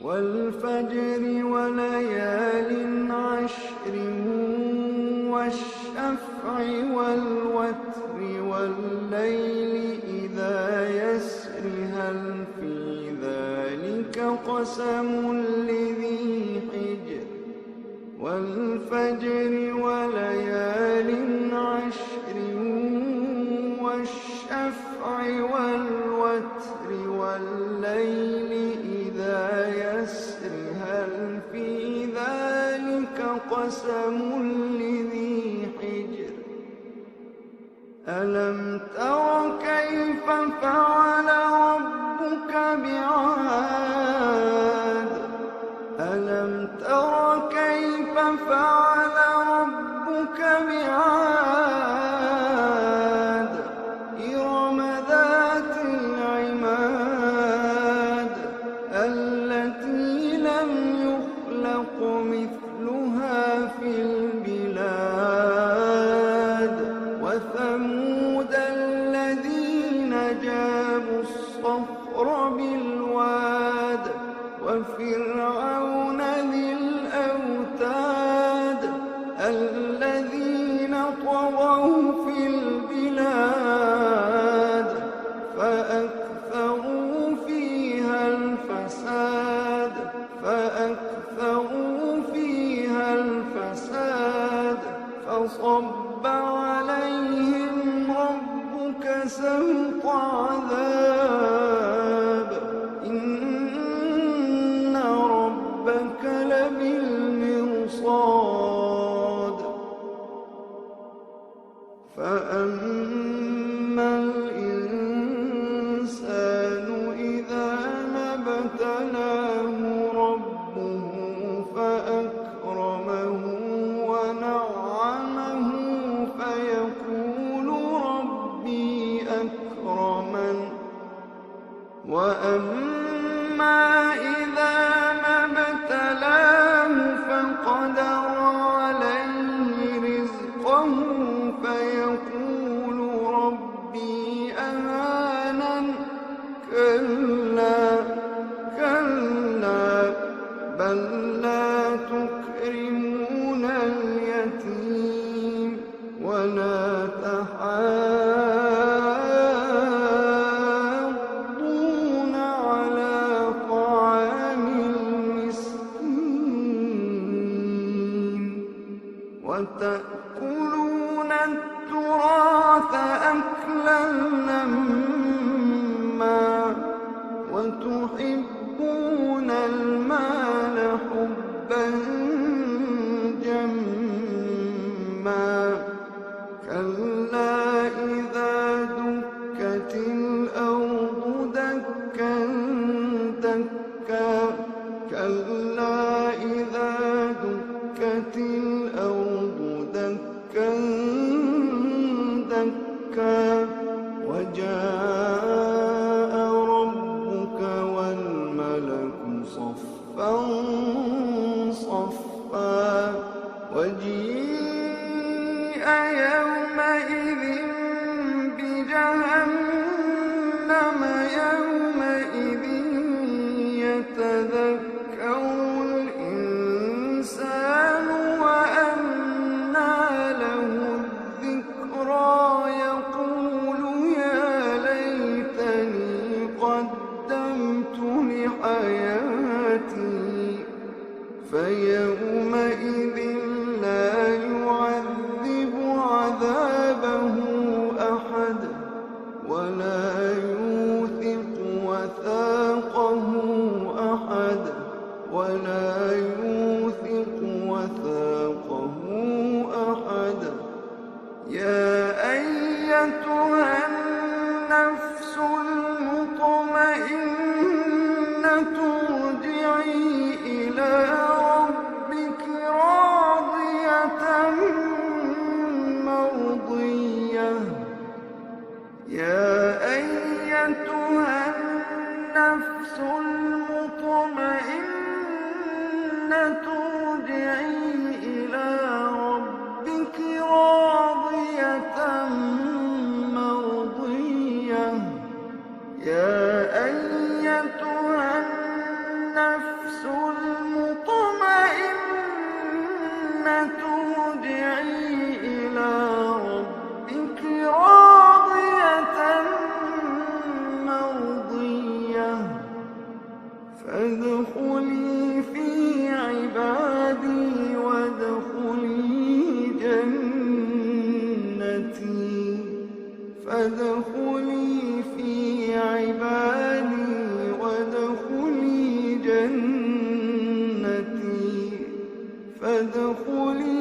والفجر وليال عشر والشفع والوتر والليل إذا يسر هل في ذلك قسم لذي حجر والفجر وليال عشر والشفع والوتر والليل إذا يسر هل في ذلك قسم لذي حجر ألم تر كيف فعل ربك بعاد ألم تر كيف فعل ربك بعاد إرم ذات العماد التي لم يخلق مثلها في البلاد وثمود الذين جابوا الصخر بالواد وفرعون ذي الأوتاد الذين طغوا في البلاد فأكثروا فيها الفساد فصب عليهم ربك سوط عذاب إن ربك لبالمرصاد فأما الإنسان إذا ما ابتلاه ربه فأكرمه ونعمه فيقول ربي أكرمن وأما إذا ما ابتلاه فقدر عليه رزقه فيقول ربي أهانن كلا بل لا تكرمون اليتيم ولا تحاضون على طعام المسكين وتأكلون التراث أكلا لما وتحبون المال حبا جما كلا إذا دكت الأرض دكا دكا كلا إذا دكت الأرض دكا دكا وجاء ربك والملك صفا صفا وجيء يومئذ بجهنم يومئذ يتذكر الإنسان وأنى له الذكرى يقول يا ليتني قدمت لحياتي فيومئذ لا يعذب عذابه أحد ولا يوثق وثاقه أحد يا أيتها النفس المطمئنة ارجعي إلى ربك راضية مرضية يا أيتها النفس المطمئنة ارجعي إلى ربك راضية مرضية يا أيتها النفس فادخلي في عبادي وادخلي جنتي فادخلي في عبادي وادخلي جنتي فادخلي